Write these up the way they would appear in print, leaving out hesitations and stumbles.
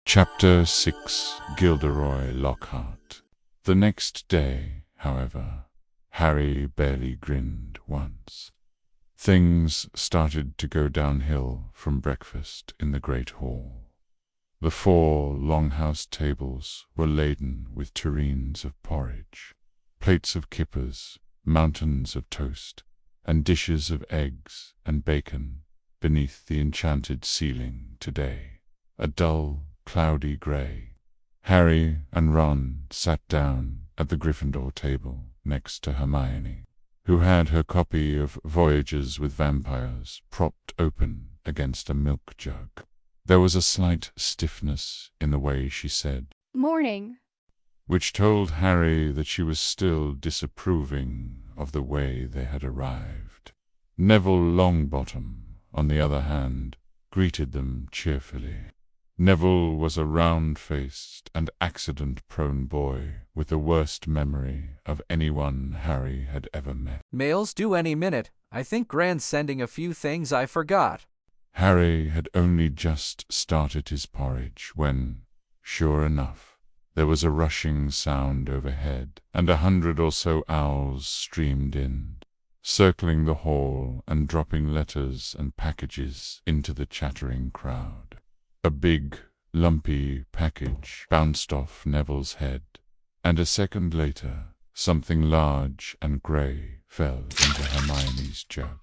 Chapter 6 Gilderoy Lockhart. The next day, however, Harry barely grinned once. Things started to go downhill from breakfast in the great hall. The 4 longhouse tables were laden with tureens of porridge, plates of kippers, mountains of toast, and dishes of eggs and bacon beneath the enchanted ceiling today, a dull, cloudy grey. Harry and Ron sat down at the Gryffindor table next to Hermione, who had her copy of Voyages with Vampires propped open against a milk jug. There was a slight stiffness in the way she said, "Morning," which told Harry that she was still disapproving of the way they had arrived. Neville Longbottom, on the other hand, greeted them cheerfully. Neville was a round-faced and accident-prone boy with the worst memory of anyone Harry had ever met. "Mail's due any minute. I think Gran's sending a few things I forgot." Harry had only just started his porridge when, sure enough, there was a rushing sound overhead, and 100 or so owls streamed in, circling the hall and dropping letters and packages into the chattering crowd. A big, lumpy package bounced off Neville's head, and a second later, something large and grey fell into Hermione's jug,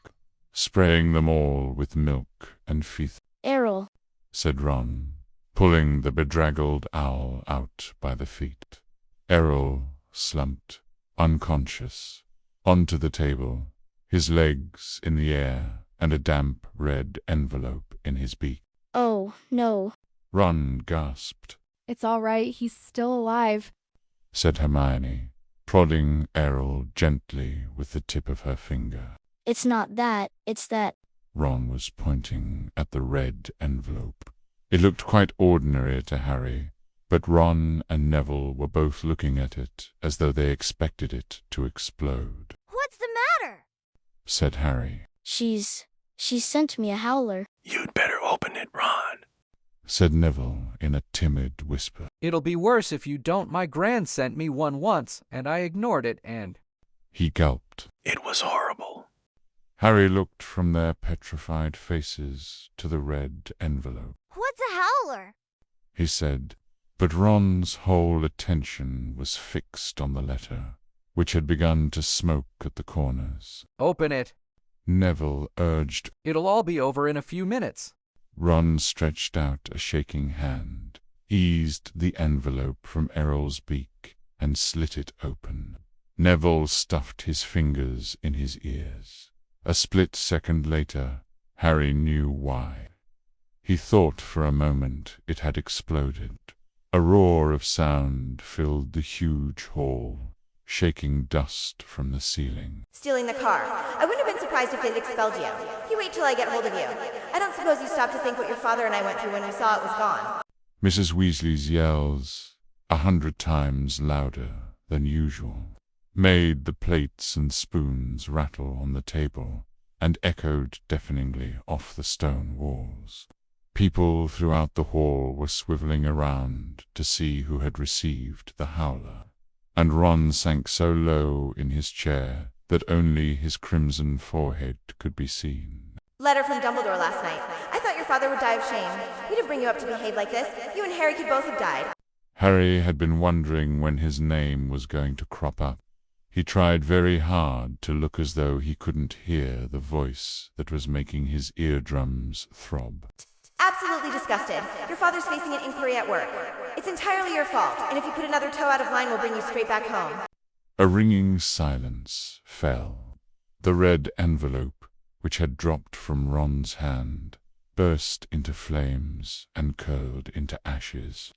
spraying them all with milk and feath. "Errol," said Ron, pulling the bedraggled owl out by the feet. Errol slumped, unconscious, onto the table, his legs in the air and a damp red envelope in his beak. "Oh, no." Ron gasped. "It's all right, he's still alive," said Hermione, prodding Errol gently with the tip of her finger. "It's not that, it's that." Ron was pointing at the red envelope. It looked quite ordinary to Harry, but Ron and Neville were both looking at it as though they expected it to explode. "What's the matter?" said Harry. She's sent me a howler." "You'd better open it, Ron," said Neville in a timid whisper. "It'll be worse if you don't. My Gran sent me one once, and I ignored it, and—" He gulped. "It was horrible." Harry looked from their petrified faces to the red envelope. "What's a howler?" he said, but Ron's whole attention was fixed on the letter, which had begun to smoke at the corners. "Open it." Neville urged. "It'll all be over in a few minutes." Ron stretched out a shaking hand, eased the envelope from Errol's beak, and slit it open. Neville stuffed his fingers in his ears. A split second later, Harry knew why. He thought for a moment it had exploded. A roar of sound filled the huge hall, shaking dust from the ceiling. "Stealing the car. I wouldn't have been surprised if they'd expelled you. You wait till I get hold of you. I don't suppose you stopped to think what your father and I went through when we saw it was gone." Mrs. Weasley's yells, 100 times louder than usual, made the plates and spoons rattle on the table and echoed deafeningly off the stone walls. People throughout the hall were swiveling around to see who had received the howler, and Ron sank so low in his chair that only his crimson forehead could be seen. "Letter from Dumbledore last night. I thought your father would die of shame. We didn't bring you up to behave like this. You and Harry could both have died." Harry had been wondering when his name was going to crop up. He tried very hard to look as though he couldn't hear the voice that was making his eardrums throb. "Absolutely disgusted. Your father's facing an inquiry at work. It's entirely your fault, and if you put another toe out of line, we'll bring you straight back home." A ringing silence fell. The red envelope, which had dropped from Ron's hand, burst into flames and curled into ashes.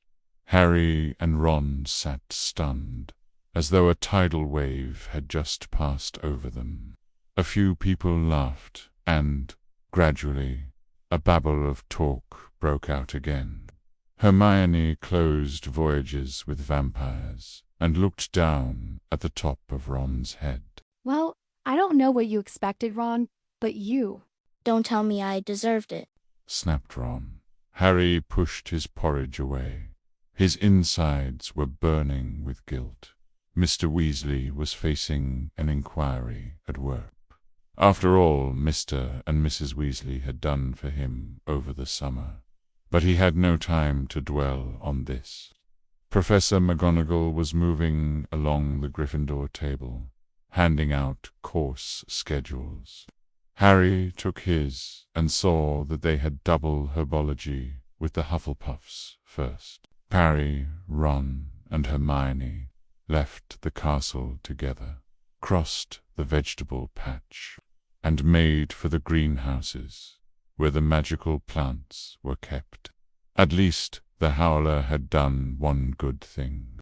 Harry and Ron sat stunned, as though a tidal wave had just passed over them. A few people laughed, and, gradually, a babble of talk broke out again. Hermione closed Voyages with Vampires and looked down at the top of Ron's head. "Well, I don't know what you expected, Ron, but you." "Don't tell me I deserved it," snapped Ron, Harry pushed his porridge away. His insides were burning with guilt. Mr. Weasley was facing an inquiry at work. After all, Mr. and Mrs. Weasley had done for him over the summer. But he had no time to dwell on this. Professor McGonagall was moving along the Gryffindor table, handing out course schedules. Harry took his and saw that they had double herbology with the Hufflepuffs first. Harry, Ron, and Hermione left the castle together, crossed the vegetable patch, and made for the greenhouses, where the magical plants were kept. At least the Howler had done one good thing.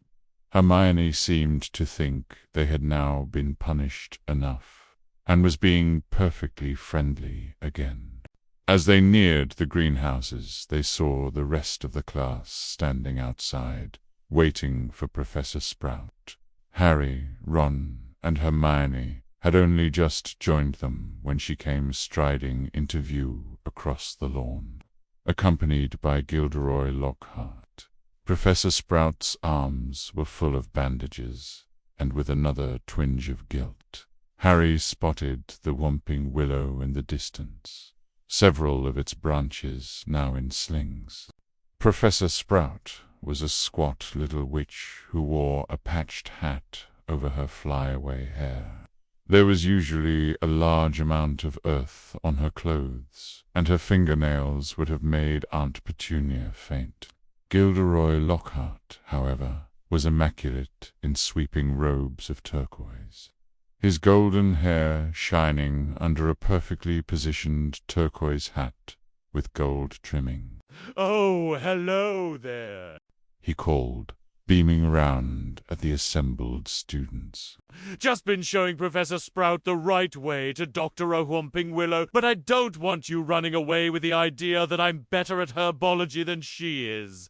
Hermione seemed to think they had now been punished enough, and was being perfectly friendly again. As they neared the greenhouses, they saw the rest of the class standing outside, waiting for Professor Sprout. Harry, Ron, and Hermione had only just joined them when she came striding into view across the lawn, accompanied by Gilderoy Lockhart. Professor Sprout's arms were full of bandages, and with another twinge of guilt, Harry spotted the whomping willow in the distance, several of its branches now in slings. Professor Sprout was a squat little witch who wore a patched hat over her flyaway hair. There was usually a large amount of earth on her clothes, and her fingernails would have made Aunt Petunia faint. Gilderoy Lockhart, however, was immaculate in sweeping robes of turquoise, his golden hair shining under a perfectly positioned turquoise hat with gold trimming. "Oh, hello there," he called, beaming around at the assembled students. "Just been showing Professor Sprout the right way to Dr. Whomping Willow, but I don't want you running away with the idea that I'm better at herbology than she is.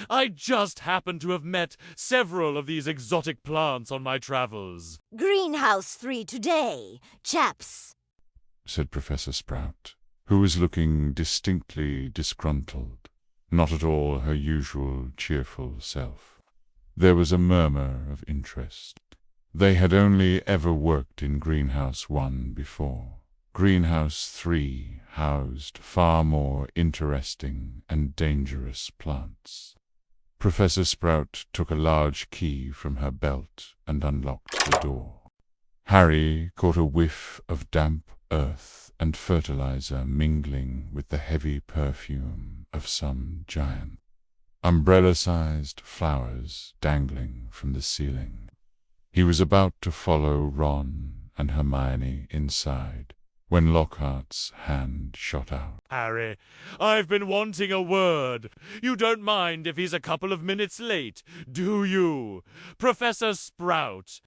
I just happen to have met several of these exotic plants on my travels." Greenhouse 3 today, chaps, said Professor Sprout, who was looking distinctly disgruntled, not at all her usual cheerful self. There was a murmur of interest. They had only ever worked in Greenhouse 1 before. Greenhouse 3 housed far more interesting and dangerous plants. Professor Sprout took a large key from her belt and unlocked the door. Harry caught a whiff of damp earth and fertilizer mingling with the heavy perfume of some giant. Umbrella-sized flowers dangling from the ceiling. He was about to follow Ron and Hermione inside when Lockhart's hand shot out. "Harry, I've been wanting a word. You don't mind if he's a couple of minutes late, do you? Professor Sprout."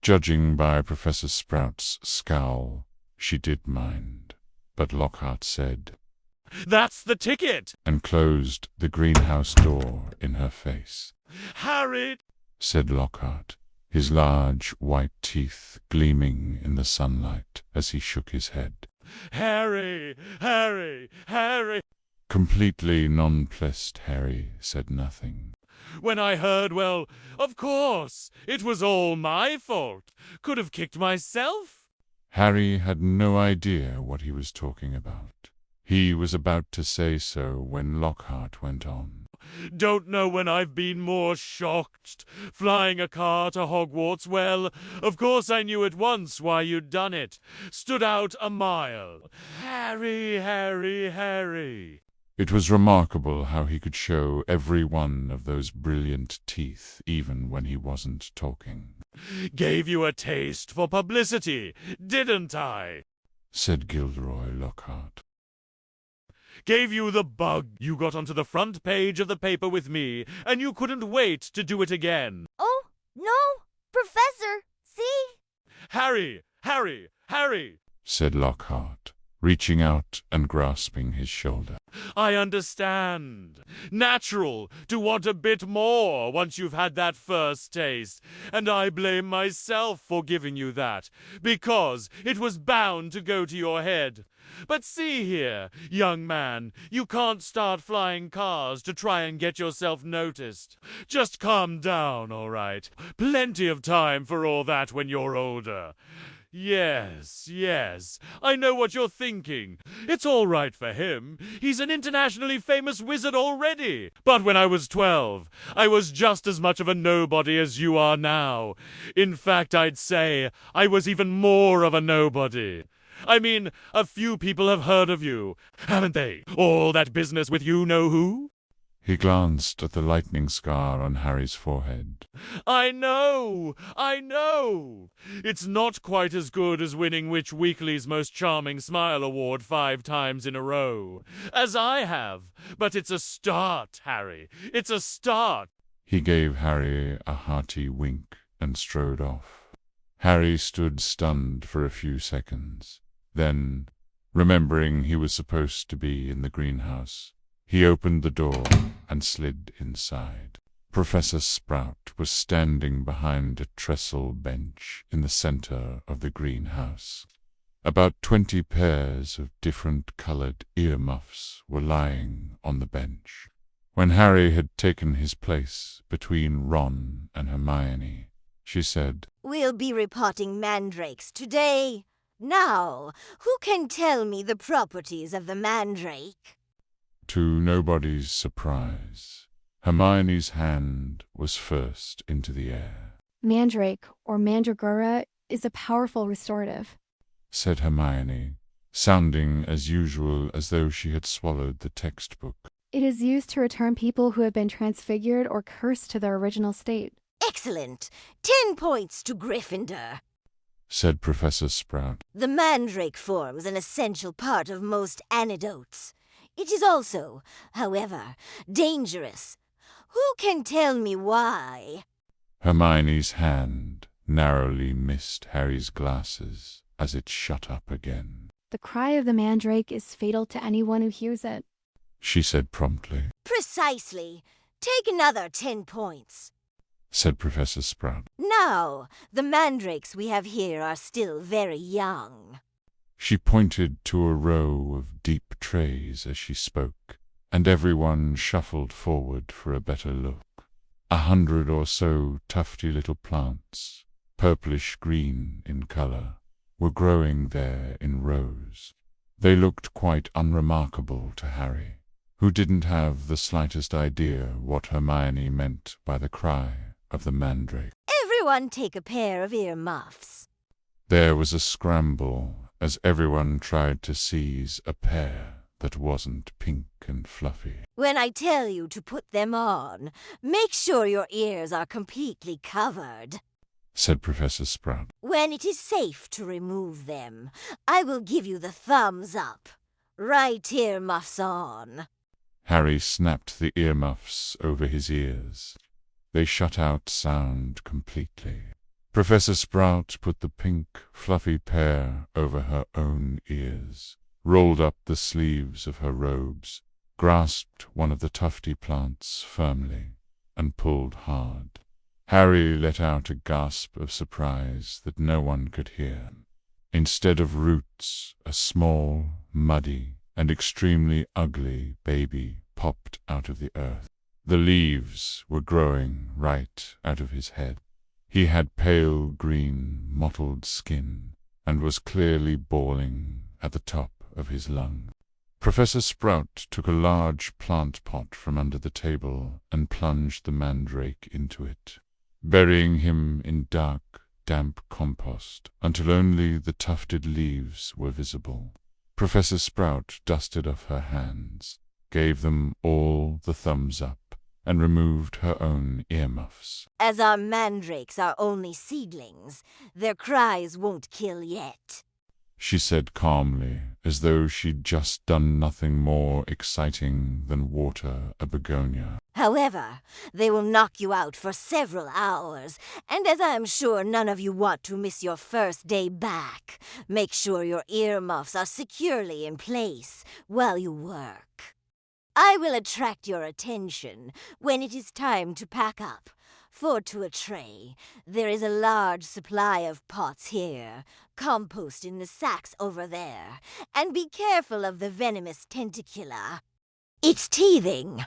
Judging by Professor Sprout's scowl, she did mind, but Lockhart said, "That's the ticket!" and closed the greenhouse door in her face. "Harry!" said Lockhart, his large white teeth gleaming in the sunlight as he shook his head. "Harry! Harry! Harry!" Completely nonplussed, Harry said nothing. "When I heard, well, of course, it was all my fault. Could have kicked myself." Harry had no idea what he was talking about. He was about to say so when Lockhart went on. "Don't know when I've been more shocked. Flying a car to Hogwarts, well, of course I knew at once why you'd done it. Stood out a mile. Harry, Harry, Harry." It was remarkable how he could show every one of those brilliant teeth even when he wasn't talking. "Gave you a taste for publicity, didn't I?" said Gilderoy Lockhart. "Gave you the bug. You got onto the front page of the paper with me, and you couldn't wait to do it again." Oh, no, Professor, see? "Harry, Harry, Harry," said Lockhart, reaching out and grasping his shoulder. I understand. Natural to want a bit more once you've had that first taste. And I blame myself for giving you that, because it was bound to go to your head. But see here, young man, you can't start flying cars to try and get yourself noticed. Just calm down, all right? Plenty of time for all that when you're older. Yes, I know what you're thinking. It's all right for him. He's an internationally famous wizard already. But when I was 12, I was just as much of a nobody as you are now. In fact, I'd say I was even more of a nobody. I mean, a few people have heard of you, haven't they? All that business with you-know-who? He glanced at the lightning scar on Harry's forehead. I know! It's not quite as good as winning Witch Weekly's Most Charming Smile Award 5 times in a row, as I have. But it's a start, Harry. It's a start. He gave Harry a hearty wink and strode off. Harry stood stunned for a few seconds. Then, remembering he was supposed to be in the greenhouse, he opened the door and slid inside. Professor Sprout was standing behind a trestle bench in the center of the greenhouse. About 20 pairs of different-colored earmuffs were lying on the bench. When Harry had taken his place between Ron and Hermione, she said, We'll be repotting mandrakes today. Now, who can tell me the properties of the mandrake? To nobody's surprise, Hermione's hand was first into the air. Mandrake, or mandragora, is a powerful restorative. Said Hermione, sounding as usual as though she had swallowed the textbook. It is used to return people who have been transfigured or cursed to their original state. Excellent! 10 points to Gryffindor. Said Professor Sprout. The mandrake forms an essential part of most antidotes. It is also, however, dangerous. Who can tell me why? Hermione's hand narrowly missed Harry's glasses as it shut up again. The cry of the mandrake is fatal to anyone who hears it. She said promptly. Precisely. Take another 10 points. Said Professor Sprout. Now, the mandrakes we have here are still very young. She pointed to a row of deep trays as she spoke, and everyone shuffled forward for a better look. 100 or so tufty little plants, purplish-green in color, were growing there in rows. They looked quite unremarkable to Harry, who didn't have the slightest idea what Hermione meant by the cry of the mandrake. Everyone take a pair of earmuffs. There was a scramble as everyone tried to seize a pair that wasn't pink and fluffy. When I tell you to put them on, make sure your ears are completely covered. Said Professor Sprout. When it is safe to remove them, I will give you the thumbs up. Right earmuffs on. Harry snapped the earmuffs over his ears. They shut out sound completely. Professor Sprout put the pink, fluffy pair over her own ears, rolled up the sleeves of her robes, grasped one of the tufty plants firmly, and pulled hard. Harry let out a gasp of surprise that no one could hear. Instead of roots, a small, muddy, and extremely ugly baby popped out of the earth. The leaves were growing right out of his head. He had pale green, mottled skin, and was clearly bawling at the top of his lungs. Professor Sprout took a large plant pot from under the table and plunged the mandrake into it, burying him in dark, damp compost until only the tufted leaves were visible. Professor Sprout dusted off her hands, gave them all the thumbs up, and removed her own earmuffs. As our mandrakes are only seedlings, their cries won't kill yet. she said calmly, as though she'd just done nothing more exciting than water a begonia. However, they will knock you out for several hours, and as I am sure none of you want to miss your first day back, make sure your earmuffs are securely in place while you work. I will attract your attention when it is time to pack up. For to a tray, there is a large supply of pots here, compost in the sacks over there, and be careful of the venomous tentacula. It's teething.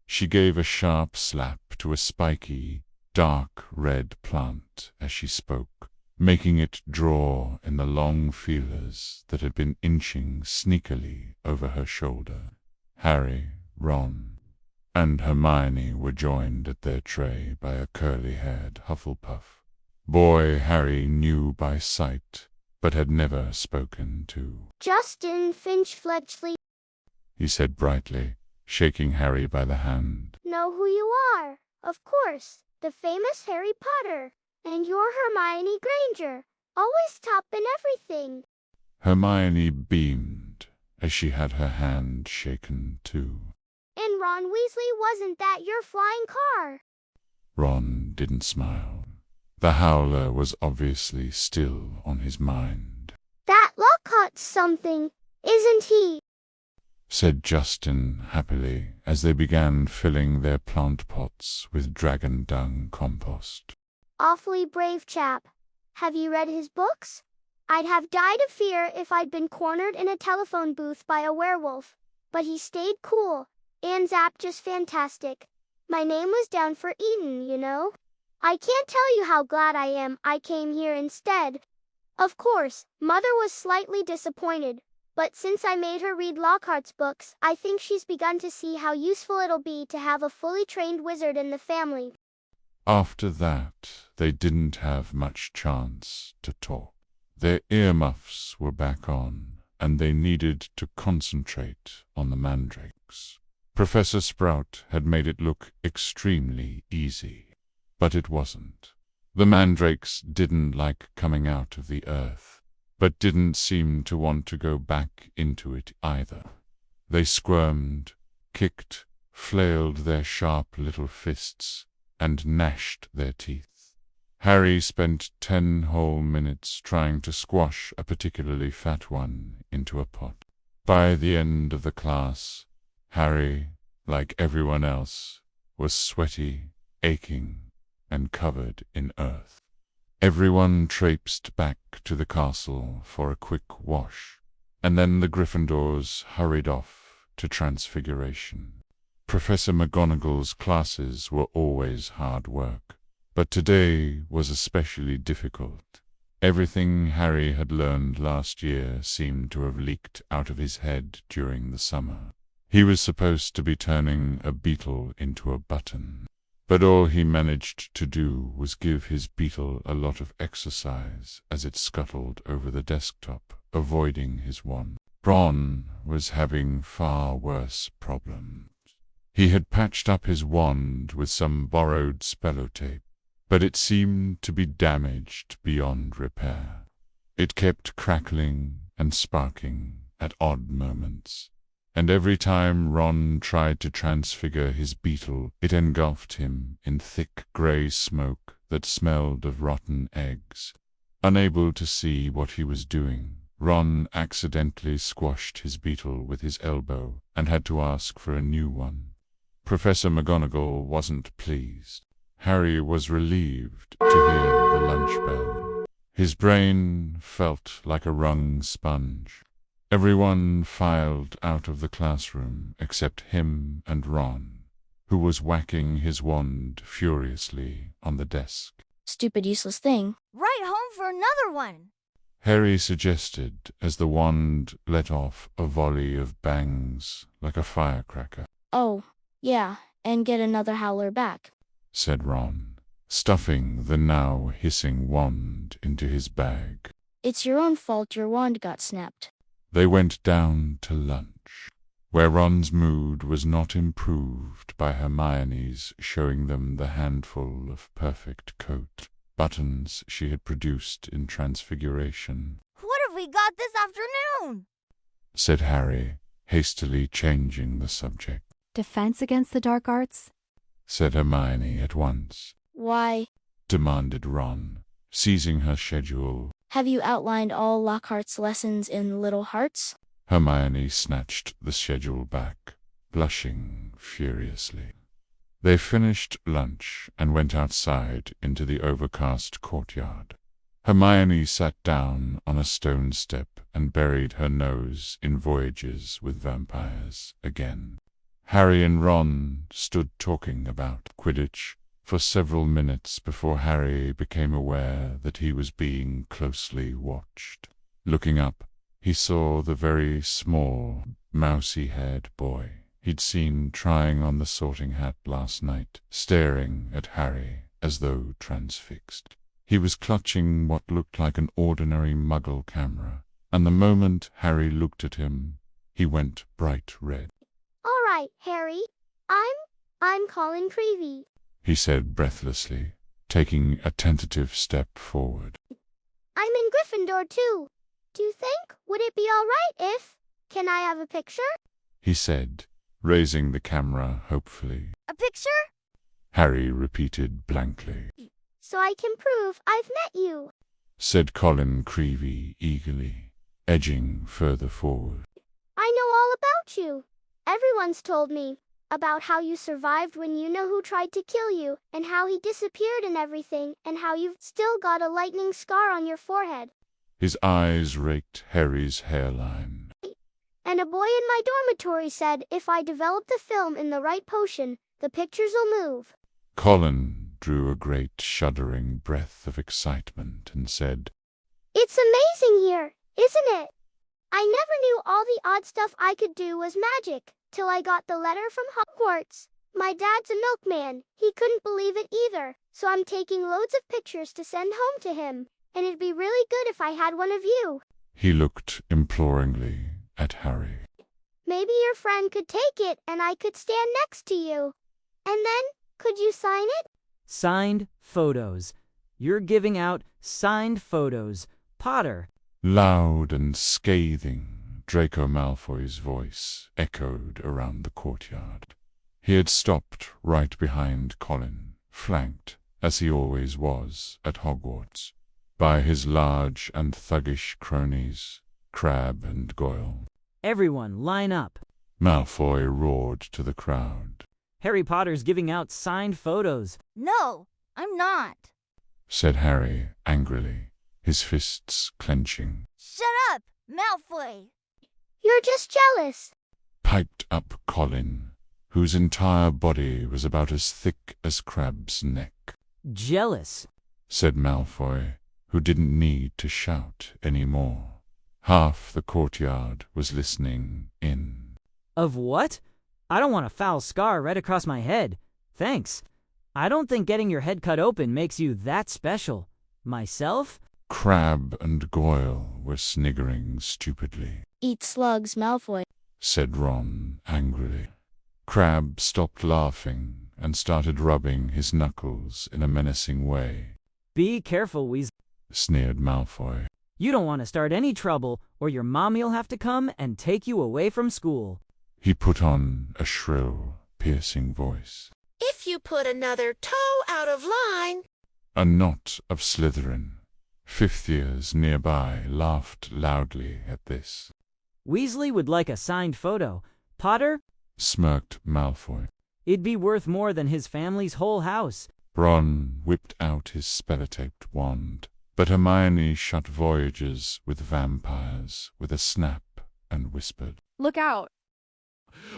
She gave a sharp slap to a spiky, dark red plant as she spoke, making it draw in the long feelers that had been inching sneakily over her shoulder. Harry, Ron, and Hermione were joined at their tray by a curly-haired Hufflepuff. Boy Harry knew by sight, but had never spoken to. Justin Finch-Fletchley. He said brightly, shaking Harry by the hand. Know who you are, of course, the famous Harry Potter. And you're Hermione Granger, always top in everything. Hermione beamed as she had her hand shaken too. And Ron Weasley, wasn't that your flying car? Ron didn't smile. The howler was obviously still on his mind. That Lockhart's something, isn't he? Said Justin happily as they began filling their plant pots with dragon dung compost. Awfully brave chap. Have you read his books? I'd have died of fear if I'd been cornered in a telephone booth by a werewolf. But he stayed cool. And Zap just fantastic. My name was down for Eton, you know. I can't tell you how glad I am I came here instead. Of course, Mother was slightly disappointed, but since I made her read Lockhart's books, I think she's begun to see how useful it'll be to have a fully trained wizard in the family. After that, they didn't have much chance to talk. Their earmuffs were back on, and they needed to concentrate on the mandrakes. Professor Sprout had made it look extremely easy, but it wasn't. The mandrakes didn't like coming out of the earth, but didn't seem to want to go back into it either. They squirmed, kicked, flailed their sharp little fists, and gnashed their teeth. Harry spent 10 whole minutes trying to squash a particularly fat one into a pot. By the end of the class, Harry, like everyone else, was sweaty, aching, and covered in earth. Everyone traipsed back to the castle for a quick wash, and then the Gryffindors hurried off to Transfiguration. Professor McGonagall's classes were always hard work, but today was especially difficult. Everything Harry had learned last year seemed to have leaked out of his head during the summer. He was supposed to be turning a beetle into a button, but all he managed to do was give his beetle a lot of exercise as it scuttled over the desktop, avoiding his wand. Ron was having far worse problems. He had patched up his wand with some borrowed spellotape, but it seemed to be damaged beyond repair. It kept crackling and sparking at odd moments, and every time Ron tried to transfigure his beetle, it engulfed him in thick grey smoke that smelled of rotten eggs. Unable to see what he was doing, Ron accidentally squashed his beetle with his elbow and had to ask for a new one. Professor McGonagall wasn't pleased. Harry was relieved to hear the lunch bell. His brain felt like a wrung sponge. Everyone filed out of the classroom except him and Ron, who was whacking his wand furiously on the desk. Stupid, useless thing. Right home for another one. Harry suggested as the wand let off a volley of bangs like a firecracker. Oh, yeah, and get another howler back, said Ron, stuffing the now hissing wand into his bag. It's your own fault your wand got snapped. They went down to lunch, where Ron's mood was not improved by Hermione's showing them the handful of perfect coat buttons she had produced in Transfiguration. What have we we got this afternoon," said Harry, hastily changing the subject. Defense against the dark arts? Said Hermione at once. Why, Demanded Ron, seizing her schedule. have you outlined all Lockhart's lessons in Little Hearts? Hermione snatched the schedule back, blushing furiously. They finished lunch and went outside into the overcast courtyard. Hermione sat down on a stone step and buried her nose in Voyages with Vampires again. Harry and Ron stood talking about Quidditch for several minutes before Harry became aware that he was being closely watched. Looking up, he saw the very small, mousy-haired boy he'd seen trying on the sorting hat last night, staring at Harry as though transfixed. He was clutching what looked like an ordinary Muggle camera, and the moment Harry looked at him, he went bright red. All right, Harry. I'm Colin Creevy. He said breathlessly, taking a tentative step forward. I'm in Gryffindor too. Do you think, would it be all right if... Can I have a picture? He said, raising the camera hopefully. "A picture?" Harry repeated blankly. So I can prove I've met you. Said Colin Creevy eagerly, edging further forward. I know all about you. Everyone's told me about how you survived when you know who tried to kill you, and how he disappeared and everything, and how you've still got a lightning scar on your forehead. His eyes raked Harry's hairline. And a boy in my dormitory said if I develop the film in the right potion, the pictures'll move. Colin drew a great shuddering breath of excitement and said, It's amazing here, isn't it? I never knew all the odd stuff I could do was magic, till I got the letter from Hogwarts. My dad's a milkman. He couldn't believe it either, so I'm taking loads of pictures to send home to him. And it'd be really good if I had one of you. He looked imploringly at Harry. Maybe your friend could take it and I could stand next to you. And then, could you sign it? Signed photos. You're giving out signed photos. Potter. Loud and scathing, Draco Malfoy's voice echoed around the courtyard. He had stopped right behind Colin, flanked, as he always was at Hogwarts, by his large and thuggish cronies, Crabbe and Goyle. Everyone, line up. Malfoy roared to the crowd. Harry Potter's giving out signed photos. "No, I'm not." Said Harry angrily, his fists clenching. "Shut up, Malfoy." You're just jealous. Piped up Colin, whose entire body was about as thick as Crabbe's neck. Jealous, said Malfoy, who didn't need to shout any more. Half the courtyard was listening in. Of what? I don't want a foul scar right across my head. Thanks. I don't think getting your head cut open makes you that special. Myself? Crabbe and Goyle were sniggering stupidly. Eat slugs, Malfoy, said Ron angrily. Crabbe stopped laughing and started rubbing his knuckles in a menacing way. Be careful, Weasley, sneered Malfoy. You don't want to start any trouble, or your mommy'll have to come and take you away from school. He put on a shrill, piercing voice. If you put another toe out of line... A knot of Slytherin, fifth years nearby, laughed loudly at this. Weasley would like a signed photo. Potter? Smirked Malfoy. It'd be worth more than his family's whole house. Ron whipped out his spellotaped wand, but Hermione shut Voyages with Vampires with a snap and whispered, Look out!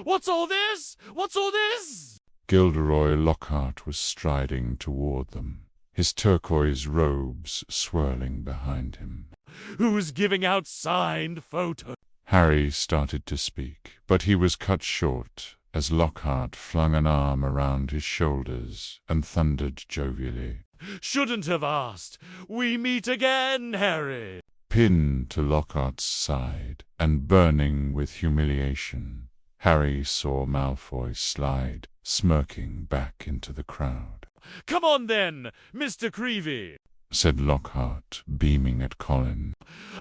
What's all this? What's all this? Gilderoy Lockhart was striding toward them, his turquoise robes swirling behind him. Who's giving out signed photos? Harry started to speak, but he was cut short as Lockhart flung an arm around his shoulders and thundered jovially. Shouldn't have asked. We meet again, Harry. Pinned to Lockhart's side and burning with humiliation, Harry saw Malfoy slide, smirking back into the crowd. Come on then, Mr. Creevy, said Lockhart, beaming at Colin.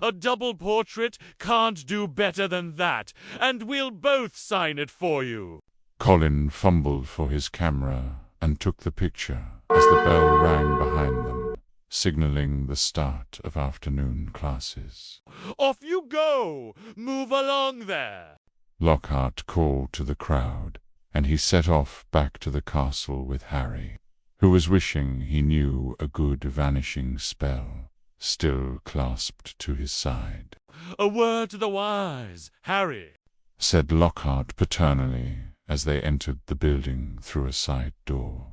A double portrait can't do better than that, and we'll both sign it for you. Colin fumbled for his camera and took the picture as the bell rang behind them, signaling the start of afternoon classes. Off you go! Move along there! Lockhart called to the crowd, and he set off back to the castle with Harry, who was wishing he knew a good vanishing spell, still clasped to his side. A word to the wise, Harry, said Lockhart paternally as they entered the building through a side door.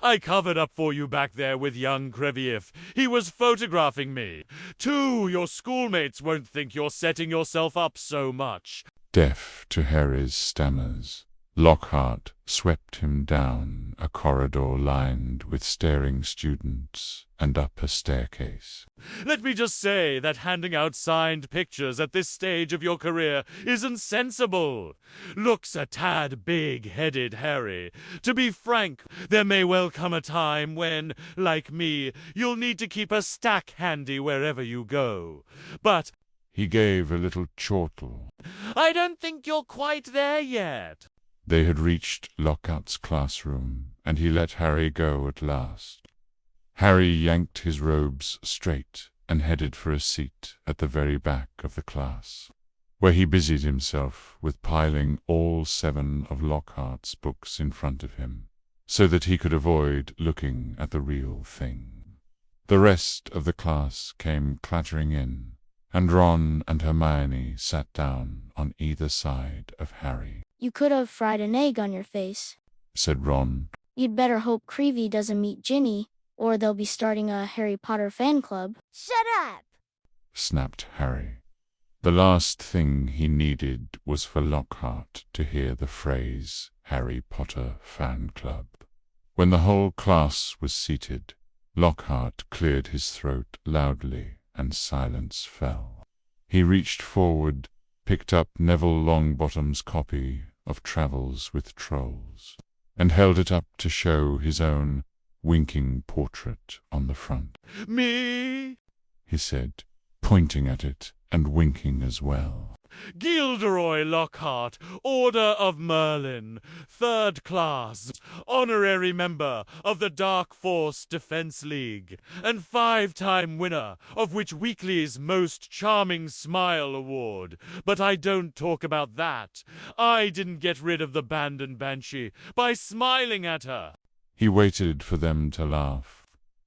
I covered up for you back there with young Crevief. He was photographing me. Too, your schoolmates won't think you're setting yourself up so much. Deaf to Harry's stammers, Lockhart swept him down a corridor lined with staring students and up a staircase. Let me just say that handing out signed pictures at this stage of your career isn't sensible. Looks a tad big-headed, Harry. To be frank, there may well come a time when, like me, you'll need to keep a stack handy wherever you go. But he gave a little chortle. I don't think you're quite there yet. They had reached Lockhart's classroom, and he let Harry go at last. Harry yanked his robes straight and headed for a seat at the very back of the class, where he busied himself with piling all 7 of Lockhart's books in front of him, so that he could avoid looking at the real thing. The rest of the class came clattering in, and Ron and Hermione sat down on either side of Harry. You could have fried an egg on your face, said Ron. You'd better hope Creevy doesn't meet Ginny, or they'll be starting a Harry Potter fan club. Shut up! Snapped Harry. The last thing he needed was for Lockhart to hear the phrase Harry Potter fan club. When the whole class was seated, Lockhart cleared his throat loudly and silence fell. He reached forward, picked up Neville Longbottom's copy of Travels with Trolls, and held it up to show his own winking portrait on the front. Me? He said, pointing at it and winking as well. Gilderoy Lockhart, Order of Merlin, 3rd class, honorary member of the Dark Force Defense League, and 5-time winner of Witch Weekly's Most Charming Smile Award. But I don't talk about that. I didn't get rid of the Bandon Banshee by smiling at her. He waited for them to laugh.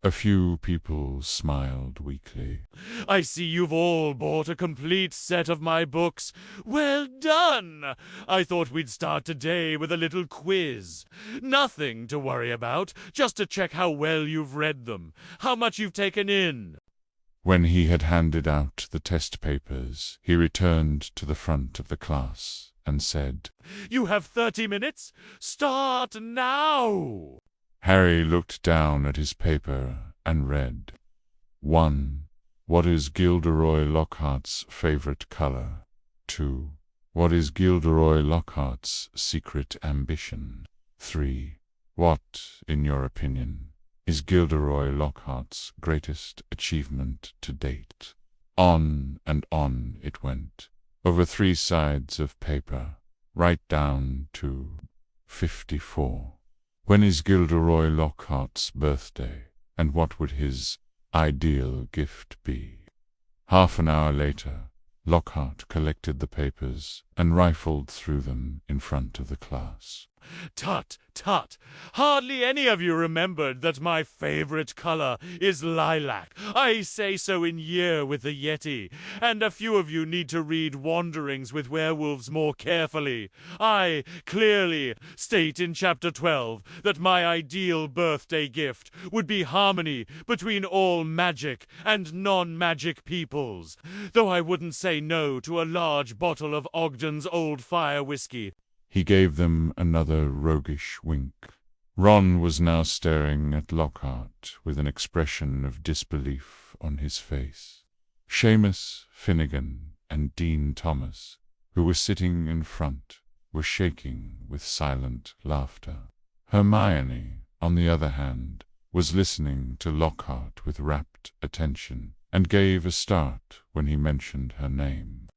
A few people smiled weakly. I see you've all bought a complete set of my books. Well done! I thought we'd start today with a little quiz. Nothing to worry about, just to check how well you've read them, how much you've taken in. When he had handed out the test papers, he returned to the front of the class and said, You have 30 minutes. Start now! Harry looked down at his paper and read, 1. What is Gilderoy Lockhart's favorite color? 2. What is Gilderoy Lockhart's secret ambition? 3. What, in your opinion, is Gilderoy Lockhart's greatest achievement to date? On and on it went, over 3 sides of paper, right down to 54. When is Gilderoy Lockhart's birthday, and what would his ideal gift be? Half an hour later, Lockhart collected the papers and rifled through them in front of the class. Tut, tut! Hardly any of you remembered that my favorite color is lilac. I say so in Year with the Yeti, and a few of you need to read Wanderings with Werewolves more carefully. I clearly state in Chapter 12 that my ideal birthday gift would be harmony between all magic and non-magic peoples, though I wouldn't say no to a large bottle of Ogden's Old Fire whiskey. He gave them another roguish wink. Ron was now staring at Lockhart with an expression of disbelief on his face. Seamus, Finnegan, and Dean Thomas, who were sitting in front, were shaking with silent laughter. Hermione, on the other hand, was listening to Lockhart with rapt attention, and gave a start when he mentioned her name.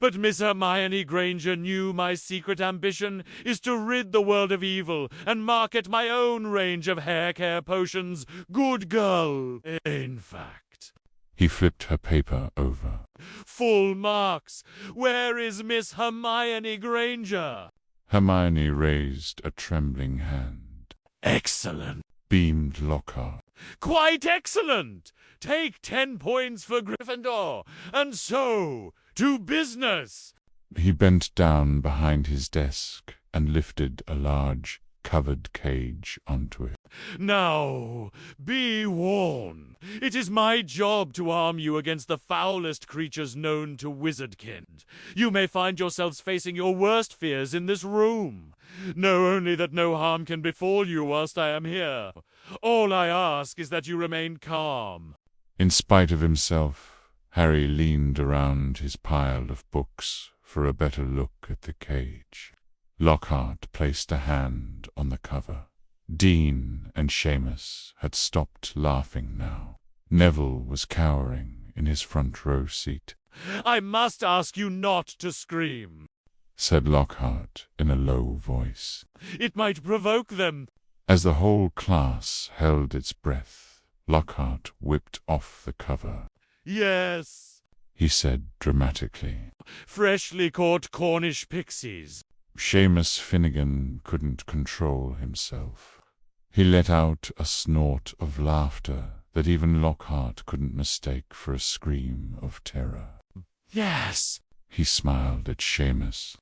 But Miss Hermione Granger knew my secret ambition is to rid the world of evil and market my own range of hair care potions. Good girl, in fact. He flipped her paper over. Full marks. Where is Miss Hermione Granger? Hermione raised a trembling hand. Excellent, beamed Lockhart. Quite excellent. Take 10 points for Gryffindor. And so, to business. He bent down behind his desk and lifted a large, covered cage onto it. Now, be warned. It is my job to arm you against the foulest creatures known to wizardkind. You may find yourselves facing your worst fears in this room. Know only that no harm can befall you whilst I am here. All I ask is that you remain calm. In spite of himself, Harry leaned around his pile of books for a better look at the cage. Lockhart placed a hand on the cover. Dean and Seamus had stopped laughing now. Neville was cowering in his front row seat. I must ask you not to scream, said Lockhart in a low voice. It might provoke them. As the whole class held its breath, Lockhart whipped off the cover. Yes, he said dramatically. Freshly caught Cornish pixies. Seamus Finnegan couldn't control himself. He let out a snort of laughter that even Lockhart couldn't mistake for a scream of terror. Yes, he smiled at Seamus.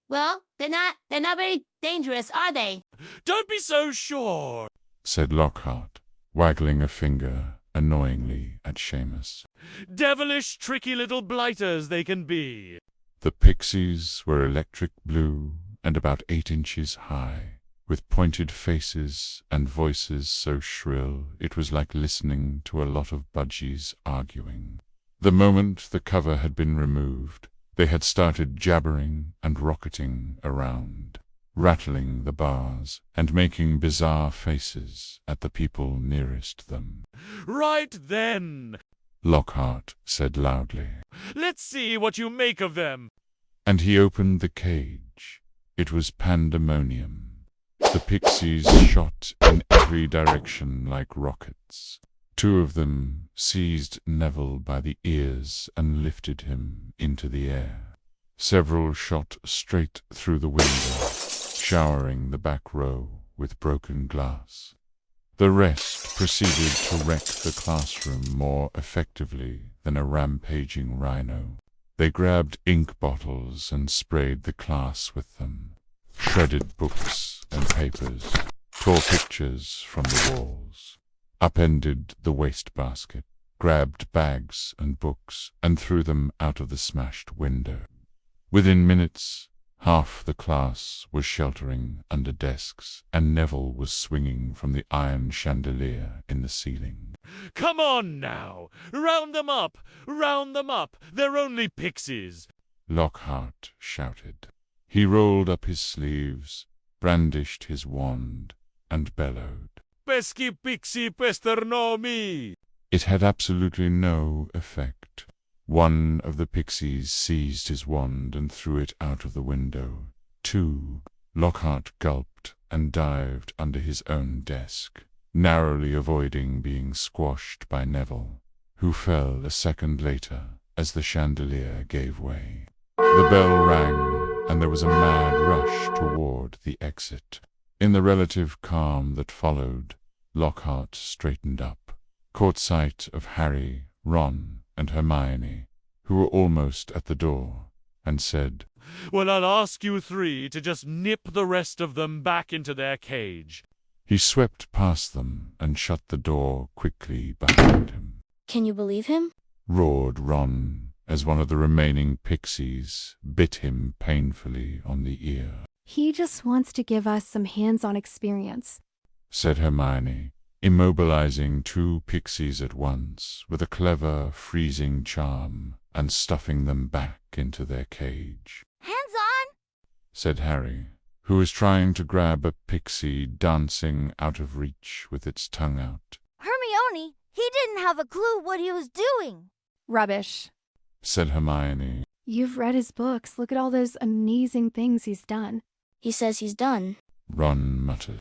Well, they're not very dangerous, are they? Don't be so sure, said Lockhart, waggling a finger annoyingly at Seamus. Devilish, tricky little blighters they can be. The pixies were electric blue and about 8 inches high, with pointed faces and voices so shrill it was like listening to a lot of budgies arguing. The moment the cover had been removed, they had started jabbering and rocketing around, rattling the bars and making bizarre faces at the people nearest them. Right then, Lockhart said loudly. Let's see what you make of them. And he opened the cage. It was pandemonium. The pixies shot in every direction like rockets. 2 of them seized Neville by the ears and lifted him into the air. Several shot straight through the window, showering the back row with broken glass. The rest proceeded to wreck the classroom more effectively than a rampaging rhino. They grabbed ink bottles and sprayed the class with them, shredded books and papers, tore pictures from the walls, upended the wastebasket, grabbed bags and books, and threw them out of the smashed window. Within minutes, half the class was sheltering under desks, and Neville was swinging from the iron chandelier in the ceiling. Come on now! Round them up! Round them up! They're only pixies! Lockhart shouted. He rolled up his sleeves, brandished his wand, and bellowed. Pesci pixi pesternomi! It had absolutely no effect. One of the pixies seized his wand and threw it out of the window. 2. Lockhart gulped and dived under his own desk, narrowly avoiding being squashed by Neville, who fell a second later as the chandelier gave way. The bell rang, and there was a mad rush toward the exit. In the relative calm that followed, Lockhart straightened up, caught sight of Harry, Ron, and Hermione, who were almost at the door, and said, Well, I'll ask you 3 to just nip the rest of them back into their cage. He swept past them and shut the door quickly behind him. Can you believe him? Roared Ron, as one of the remaining pixies bit him painfully on the ear. He just wants to give us some hands-on experience, said Hermione, immobilizing 2 pixies at once with a clever freezing charm and stuffing them back into their cage. Hands on! Said Harry, who was trying to grab a pixie dancing out of reach with its tongue out. Hermione, he didn't have a clue what he was doing. Rubbish, said Hermione. You've read his books. Look at all those amazing things he's done. He says he's done. Ron muttered.